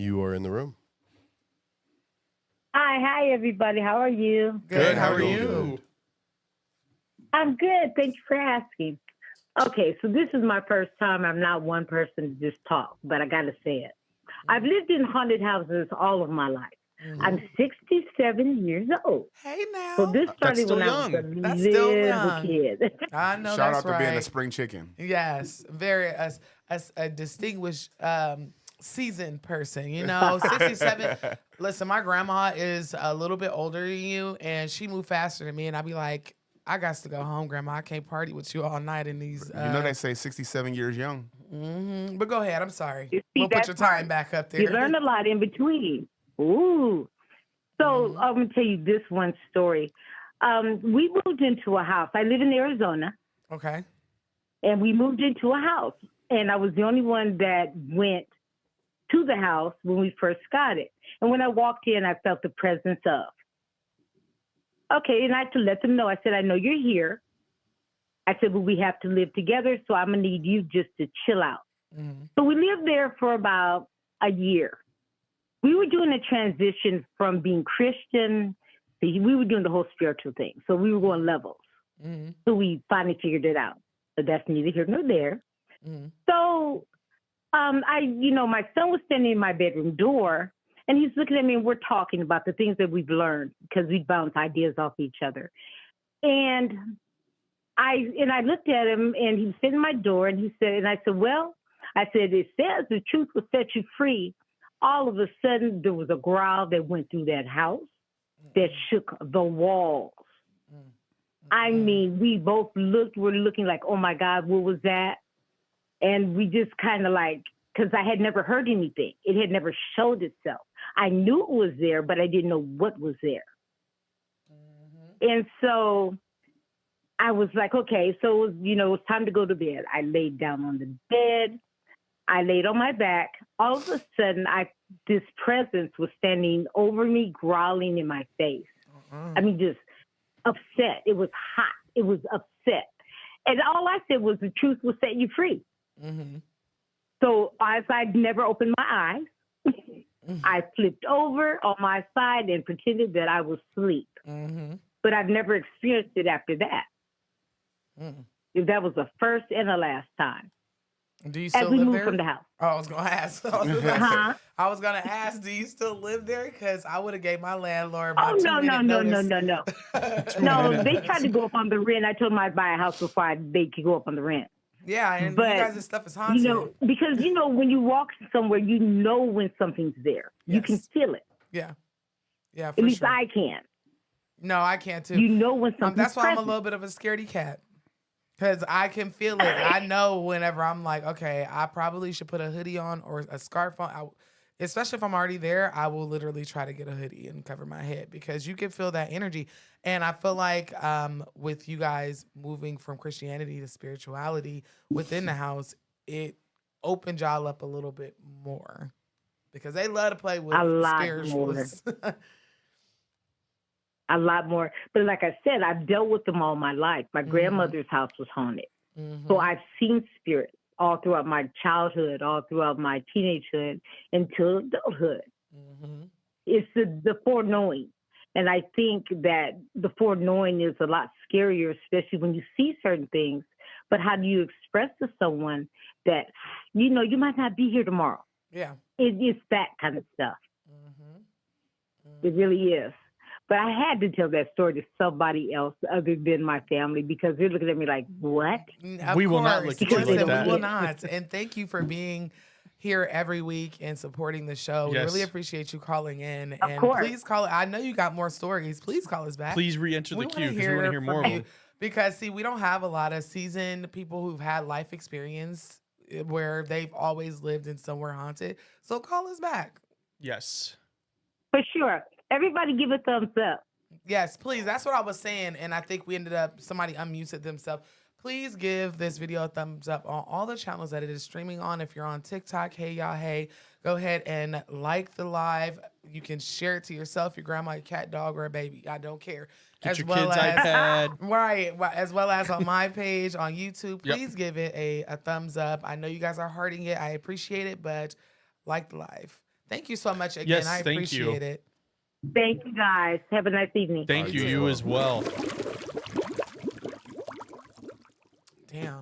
You are in the room. Hi, everybody. How are you? Good. How are you? I'm good. Thank you for asking. Okay, so this is my first time. I'm not one person to just talk, but I got to say it. I've lived in haunted houses all of my life. I'm 67 years old. Hey, now. So this started when I was a little kid. I know. Shout that's out to being right. a spring chicken. Yes, very a distinguished seasoned person. You know, 67. Listen, my grandma is a little bit older than you, and she moved faster than me. And I'd be like, I got to go home, Grandma. I can't party with you all night in these. You know they say 67 years young. But go ahead. I'm sorry. See, We'll put your time part. back up there. You learn a lot in between. Ooh. So I'm going to tell you this one story. We moved into a house. I live in Arizona. Okay. And we moved into a house. And I was the only one that went to the house when we first got it. And when I walked in, I felt the presence of. Okay, and I had to let them know. I said, I know you're here. I said, but we have to live together, so I'm going to need you just to chill out. So we lived there for about a year. We were doing a transition from being Christian. We were doing the whole spiritual thing. So we were going levels. So we finally figured it out. But that's neither here nor there. So my son was standing in my bedroom door, and he's looking at me, and we're talking about the things that we've learned because we bounce ideas off each other. And I looked at him, and he was sitting at my door, and he said, and I said, well, it says the truth will set you free. All of a sudden, there was a growl that went through that house that shook the walls. I mean, we both were looking like, oh my God, what was that? And we just kind of like, because I had never heard anything. It had never showed itself. I knew it was there, but I didn't know what was there. And so I was like, okay, so, it was time to go to bed. I laid down on the bed. I laid on my back. All of a sudden, this presence was standing over me, growling in my face. I mean, just upset. It was hot. It was upset. And all I said was the truth will set you free. So as I'd never opened my eyes, I flipped over on my side and pretended that I was asleep. But I've never experienced it after that. That was the first and the last time. Do you still as we live moved there? from the house. Oh, I was gonna ask. I was gonna ask, do you still live there? Because I would have gave my landlord my 2 minute notice. No, they tried to go up on the rent. I told them I'd buy a house before they could go up on the rent. Yeah, and but, you guys' stuff is haunted. Because when you walk somewhere, you know when something's there. Yes. You can feel it. Yeah, at least sure. I can. No, I can't too. You know when something's that's why present. I'm a little bit of a scaredy cat. Because I can feel it. I know whenever I'm like, okay, I probably should put a hoodie on or a scarf on. Especially if I'm already there, I will literally try to get a hoodie and cover my head because you can feel that energy. And I feel like with you guys moving from Christianity to spirituality within the house, it opened y'all up a little bit more because they love to play with spiritualists. A lot more. But like I said, I've dealt with them all my life. My grandmother's house was haunted. So I've seen spirits all throughout my childhood, all throughout my teenagehood until adulthood. It's the foreknowing. And I think that the foreknowing is a lot scarier, especially when you see certain things. But how do you express to someone that, you might not be here tomorrow? Yeah. It's that kind of stuff. It really is. But I had to tell that story to somebody else other than my family because they're looking at me like, what? We will not look at you like that. We will not. And thank you for being here every week and supporting the show. We really appreciate you calling in. Of course. Please call. I know you got more stories. Please call us back. Please re-enter the queue because we want to hear more of them. Because, see, we don't have a lot of seasoned people who've had life experience where they've always lived in somewhere haunted. So call us back. Yes. For sure. Everybody give a thumbs up. Yes, please. That's what I was saying. And I think we ended up, somebody unmuted themselves. Please give this video a thumbs up on all the channels that it is streaming on. If you're on TikTok, hey, y'all, hey, go ahead and like the live. You can share it to yourself, your grandma, your cat, dog, or a baby. I don't care. Get your kids' iPad. Right. As well as on my page on YouTube. Please give it a thumbs up. I know you guys are hearting it. I appreciate it, but like the live. Thank you so much again. Yes, I thank you. appreciate it. Thank you, guys. Have a nice evening. Thank you. You as well. Damn.